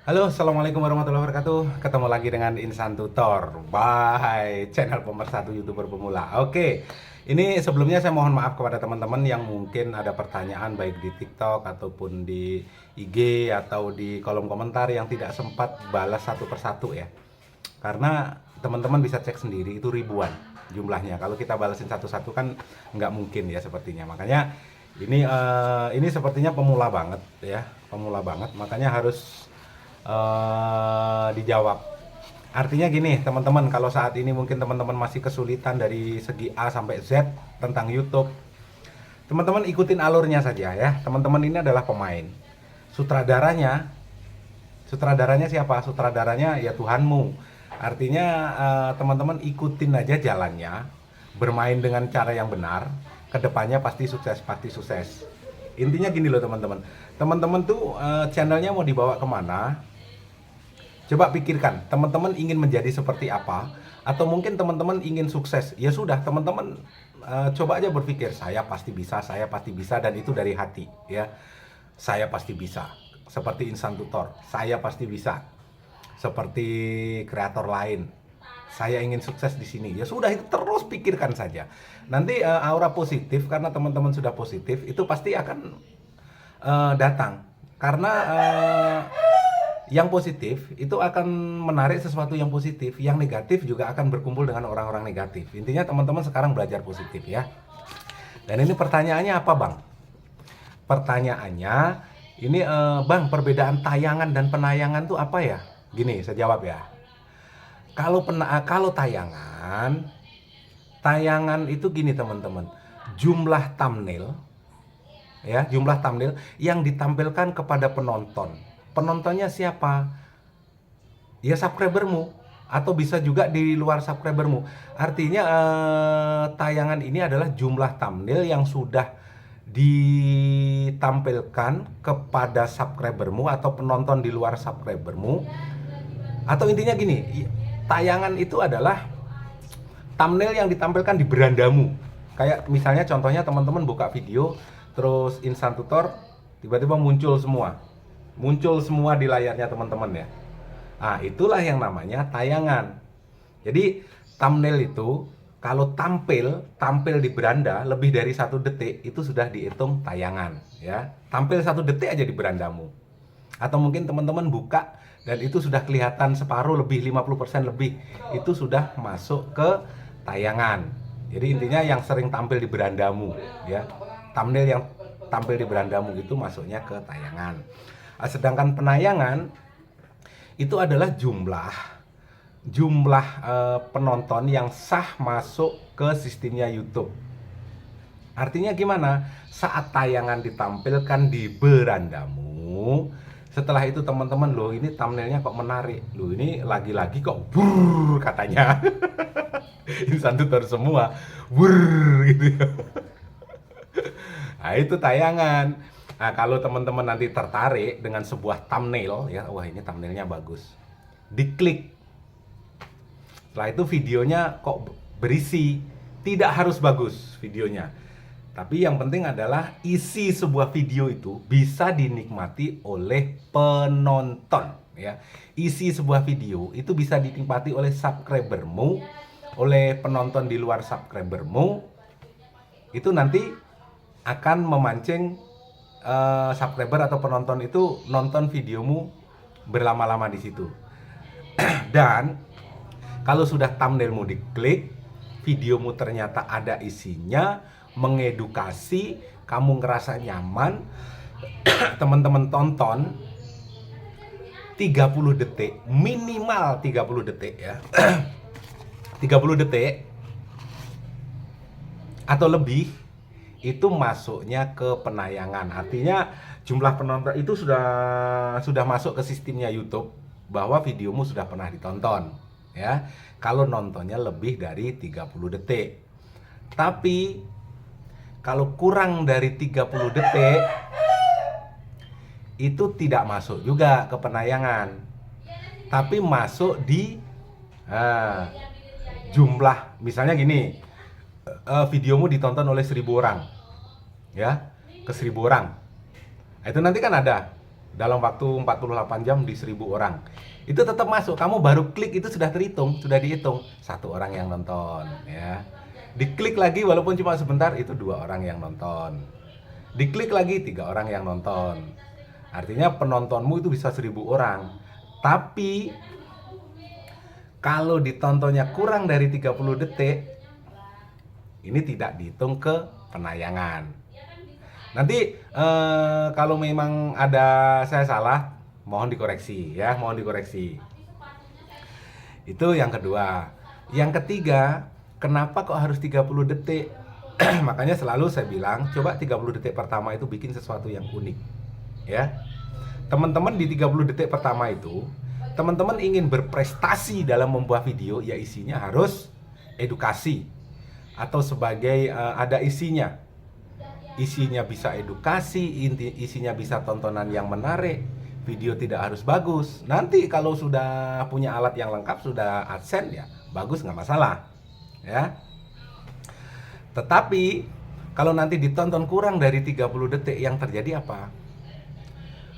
Halo, assalamualaikum warahmatullahi wabarakatuh. Ketemu lagi dengan Insan Tutor by channel pemersatu YouTuber pemula. Oke, ini sebelumnya saya mohon maaf kepada teman-teman yang mungkin ada pertanyaan baik di TikTok ataupun di IG atau di kolom komentar yang tidak sempat balas satu persatu ya. Karena teman-teman bisa cek sendiri itu ribuan jumlahnya. Kalau kita balasin satu-satu kan nggak mungkin ya sepertinya. Makanya ini sepertinya pemula banget ya, pemula banget. Makanya harus dijawab. Artinya gini, teman-teman, kalau saat ini mungkin teman-teman masih kesulitan dari segi A sampai Z tentang YouTube, teman-teman ikutin alurnya saja ya. Teman-teman ini adalah pemain. Sutradaranya, sutradaranya siapa? Sutradaranya ya Tuhanmu. Artinya teman-teman ikutin aja jalannya, bermain dengan cara yang benar, kedepannya pasti sukses, pasti sukses. Intinya gini loh teman-teman. Teman-teman tuh channelnya mau dibawa kemana? Coba pikirkan, teman-teman ingin menjadi seperti apa? Atau mungkin teman-teman ingin sukses? Ya sudah, teman-teman coba aja berpikir, saya pasti bisa, dan itu dari hati ya. Saya pasti bisa. Seperti Insan Tutor, saya pasti bisa. Seperti kreator lain, saya ingin sukses di sini. Ya sudah, itu terus pikirkan saja. Nanti aura positif, karena teman-teman sudah positif, itu pasti akan datang. Karena yang positif itu akan menarik sesuatu yang positif, yang negatif juga akan berkumpul dengan orang-orang negatif. Intinya teman-teman sekarang belajar positif ya. Dan ini pertanyaannya apa bang? Pertanyaannya ini bang, perbedaan tayangan dan penayangan tuh apa ya? Gini, saya jawab ya. Kalau tayangan itu gini teman-teman, jumlah thumbnail ya, jumlah thumbnail yang ditampilkan kepada penonton. Penontonnya siapa? Ya subscribermu, atau bisa juga di luar subscribermu. Artinya tayangan ini adalah jumlah thumbnail yang sudah ditampilkan kepada subscribermu atau penonton di luar subscribermu. Atau intinya gini, tayangan itu adalah thumbnail yang ditampilkan di berandamu. Kayak misalnya contohnya teman-teman buka video, terus Insan Tutor tiba-tiba muncul semua di layarnya teman-teman ya. Nah, itulah yang namanya tayangan. Jadi thumbnail itu kalau tampil di beranda lebih dari 1 detik itu sudah dihitung tayangan ya. Tampil 1 detik aja di berandamu. Atau mungkin teman-teman buka dan itu sudah kelihatan separuh lebih, 50% lebih, itu sudah masuk ke tayangan. Jadi intinya yang sering tampil di berandamu ya. Thumbnail yang tampil di berandamu itu masuknya ke tayangan. Sedangkan penayangan itu adalah jumlah penonton yang sah masuk ke sistemnya YouTube. Artinya gimana? Saat tayangan ditampilkan di berandamu, setelah itu teman-teman, loh ini thumbnailnya kok menarik, loh ini lagi-lagi kok burr katanya. Insan Tutor semua burr gitu ya. Nah itu tayangan. Nah, kalau teman-teman nanti tertarik dengan sebuah thumbnail ya, wah ini thumbnailnya bagus, diklik. Setelah itu videonya kok berisi, tidak harus bagus videonya, tapi yang penting adalah isi sebuah video itu bisa dinikmati oleh penonton ya. Isi sebuah video itu bisa dinikmati oleh subscribermu, oleh penonton di luar subscribermu. Itu nanti akan memancing subscriber atau penonton itu nonton videomu berlama-lama di situ. Dan kalau sudah thumbnailmu diklik, videomu ternyata ada isinya, mengedukasi, kamu ngerasa nyaman, teman-teman tonton 30 detik, minimal 30 detik ya. 30 detik atau lebih, itu masuknya ke penayangan. Artinya jumlah penonton itu sudah masuk ke sistemnya YouTube bahwa videomu sudah pernah ditonton ya. Kalau nontonnya lebih dari 30 detik. Tapi kalau kurang dari 30 detik itu tidak masuk juga ke penayangan. Tapi masuk di jumlah, misalnya gini, videomu ditonton oleh 1.000 orang ya, ke 1.000 orang. Nah, itu nanti kan ada dalam waktu 48 jam di 1000 orang. Itu tetap masuk. Kamu baru klik itu sudah terhitung, sudah dihitung 1 orang yang nonton ya. Diklik lagi walaupun cuma sebentar itu 2 orang yang nonton. Diklik lagi 3 orang yang nonton. Artinya penontonmu itu bisa 1000 orang. Tapi kalau ditontonnya kurang dari 30 detik, ini tidak dihitung ke penayangan. Nanti kalau memang ada saya salah, mohon dikoreksi ya, mohon dikoreksi. Itu yang kedua. Yang ketiga, kenapa kok harus 30 detik? Makanya selalu saya bilang, coba 30 detik pertama itu bikin sesuatu yang unik. Ya. Teman-teman di 30 detik pertama itu, teman-teman ingin berprestasi dalam membuat video, ya isinya harus edukasi atau sebagai ada isinya. Isinya bisa edukasi, isinya bisa tontonan yang menarik. Video tidak harus bagus. Nanti kalau sudah punya alat yang lengkap, sudah AdSense ya, bagus nggak masalah. Ya. Tetapi kalau nanti ditonton kurang dari 30 detik, yang terjadi apa?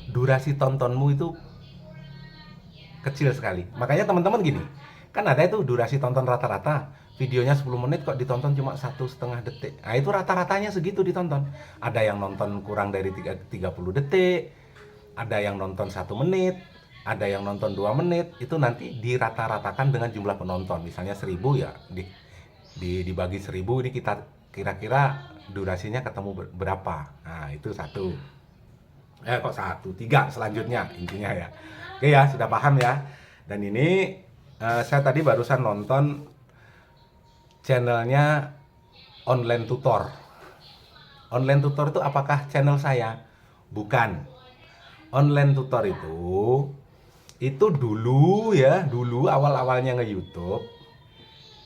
Durasi tontonmu itu kecil sekali. Makanya teman-teman gini, kan ada itu durasi tonton rata-rata, videonya 10 menit kok ditonton cuma 1,5 detik. Nah itu rata-ratanya segitu ditonton. Ada yang nonton kurang dari 30 detik, ada yang nonton 1 menit, ada yang nonton 2 menit. Itu nanti dirata-ratakan dengan jumlah penonton. Misalnya 1000 ya, dibagi 1000, ini kita kira-kira durasinya ketemu berapa. Nah itu 1. Kok 1, 3 selanjutnya intinya ya. Oke ya, sudah paham ya. Dan ini saya tadi barusan nonton channelnya Online Tutor. Online Tutor itu apakah channel saya? Bukan. Online Tutor itu dulu ya, dulu awal-awalnya nge-YouTube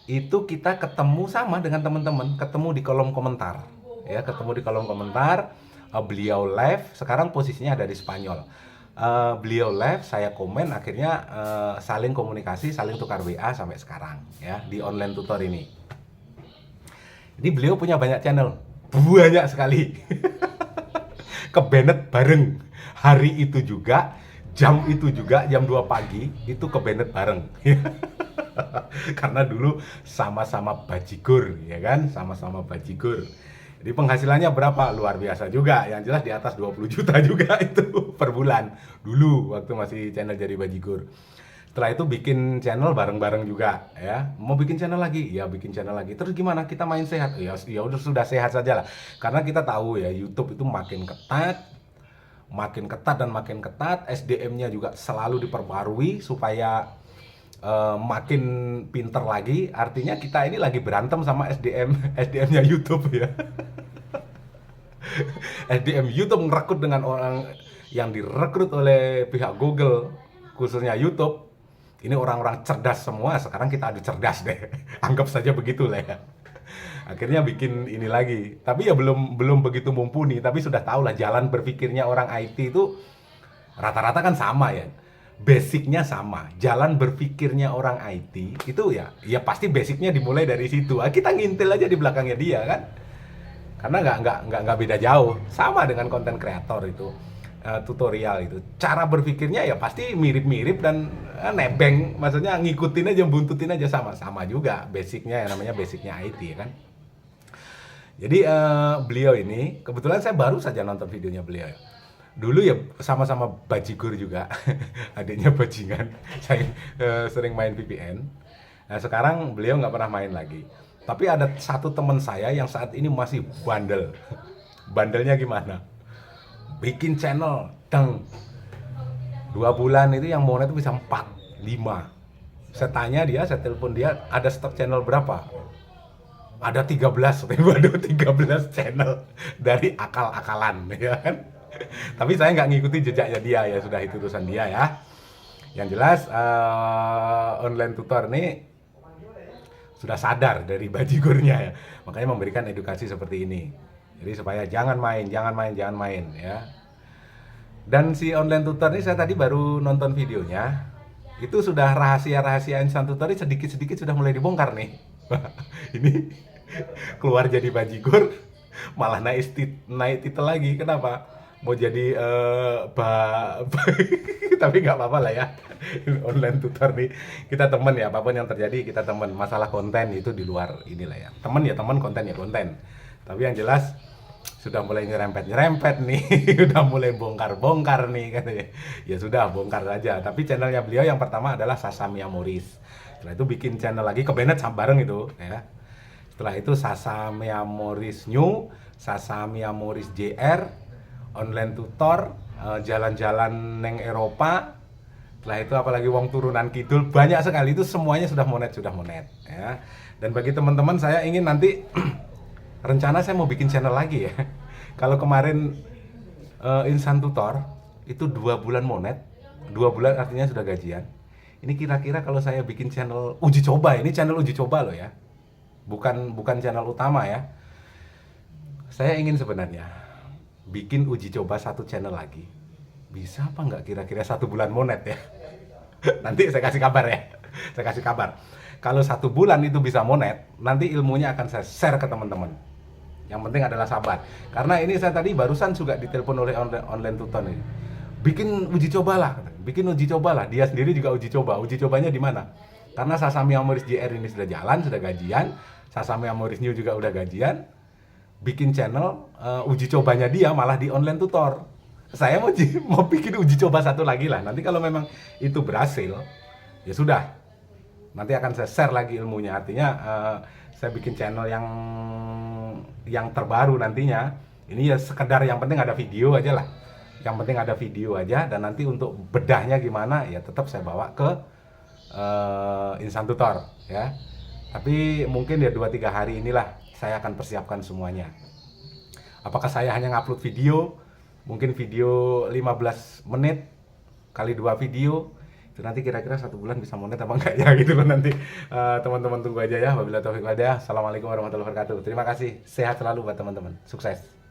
itu kita ketemu sama dengan teman-teman, ketemu di kolom komentar. Ya, ketemu di kolom komentar. Beliau live, sekarang posisinya ada di Spanyol. Beliau live, saya komen, akhirnya saling komunikasi, saling tukar WA sampai sekarang ya di Online Tutor ini. Jadi beliau punya banyak channel, banyak sekali. Kebenet bareng hari itu juga, jam itu juga, jam 2 pagi itu kebenet bareng. Karena dulu sama-sama bajigur ya kan, sama-sama bajigur. Jadi penghasilannya berapa? Luar biasa juga. Yang jelas di atas 20 juta juga itu per bulan. Dulu waktu masih channel Jadi Bajigur. Setelah itu bikin channel bareng-bareng juga ya. Mau bikin channel lagi? Ya bikin channel lagi. Terus gimana? Kita main sehat? Ya udah sudah sehat saja lah. Karena kita tahu ya YouTube itu makin ketat dan makin ketat. SDM-nya juga selalu diperbarui supaya makin pinter lagi. Artinya kita ini lagi berantem sama SDM-nya YouTube ya. SDM YouTube merekrut dengan orang yang direkrut oleh pihak Google, khususnya YouTube. Ini orang-orang cerdas semua. Sekarang kita adu cerdas deh. Anggap saja begitulah ya. Akhirnya bikin ini lagi. Tapi ya belum begitu mumpuni. Tapi sudah tahu lah jalan berpikirnya orang IT itu rata-rata kan sama ya. Basicnya sama. Jalan berpikirnya orang IT itu ya pasti basicnya dimulai dari situ. Kita ngintil aja di belakangnya dia kan. Karena nggak beda jauh, sama dengan konten kreator itu, tutorial itu. Cara berpikirnya ya pasti mirip-mirip dan nebeng, maksudnya ngikutin aja, buntutin aja sama juga. Basicnya yang namanya basicnya IT ya kan. Jadi beliau ini, kebetulan saya baru saja nonton videonya beliau. Dulu ya sama-sama bajigur juga, adiknya bajingan. Saya sering main VPN. Nah sekarang beliau nggak pernah main lagi. Tapi ada satu teman saya yang saat ini masih bandel. Bandelnya gimana? Bikin channel, 2 bulan itu yang monet itu bisa 4, 5. Saya tanya dia, saya telepon dia, ada stok channel berapa? Ada 13, waduh 13 channel dari akal-akalan ya kan. Tapi saya nggak ngikuti jejaknya dia ya, sudah itu urusan dia ya. Yang jelas Online Tutor ini sudah sadar dari bajigurnya ya. Makanya memberikan edukasi seperti ini. Jadi supaya jangan main ya. Dan si Online Tutor ini saya tadi baru nonton videonya. Itu sudah rahasia-rahasia instan tutor ini sedikit-sedikit sudah mulai dibongkar nih. Ini keluar jadi bajigur malah naik titel lagi. Kenapa? mau jadi tapi nggak apa-apa lah ya. Online tutor nih, kita temen ya, apapun yang terjadi kita temen. Masalah konten itu di luar inilah ya, temen ya temen, konten ya konten. Tapi yang jelas sudah mulai nyerempet nih. Udah mulai bongkar nih katanya. Ya sudah, bongkar aja. Tapi channelnya beliau yang pertama adalah Sasamia Moris. Setelah itu bikin channel lagi ke Bennett sama bareng itu ya. Setelah itu Sasamia Moris New, Sasamia Moris JR, online tutor, jalan-jalan neng Eropa. Setelah itu apalagi wong turunan kidul, banyak sekali, itu semuanya sudah monet ya. Dan bagi teman-teman, saya ingin nanti rencana saya mau bikin channel lagi ya. Kalau kemarin Insan Tutor itu 2 bulan monet, 2 bulan artinya sudah gajian. Ini kira-kira kalau saya bikin channel uji coba, ini channel uji coba loh ya, bukan channel utama ya. Saya ingin sebenarnya bikin uji coba satu channel lagi. Bisa apa nggak kira-kira 1 bulan monet ya? Nanti saya kasih kabar ya. Saya kasih kabar. Kalau 1 bulan itu bisa monet, nanti ilmunya akan saya share ke teman-teman. Yang penting adalah sabar. Karena ini saya tadi barusan juga ditelepon oleh online tutor ini. Bikin uji coba lah, bikin uji coba lah. Dia sendiri juga uji coba. Uji cobanya di mana? Karena Sasamia Moris JR ini sudah jalan, sudah gajian. Sasamia Moris New juga udah gajian. Bikin channel uji cobanya dia malah di online tutor. Saya mau bikin uji coba satu lagi lah. Nanti kalau memang itu berhasil, ya sudah. Nanti akan saya share lagi ilmunya. Artinya saya bikin channel yang terbaru nantinya. Ini ya sekedar yang penting ada video aja lah. Yang penting ada video aja, dan nanti untuk bedahnya gimana ya tetap saya bawa ke Insan Tutor ya. Tapi mungkin ya 2-3 hari inilah saya akan persiapkan semuanya. Apakah saya hanya ngupload video, mungkin video 15 menit kali 2 video, itu nanti kira-kira 1 bulan bisa monet apa enggak ya gitu kan. Nanti teman-teman tunggu aja ya. Wabillahi taufiq walhidayah. Assalamualaikum warahmatullahi wabarakatuh. Terima kasih, sehat selalu buat teman-teman, sukses.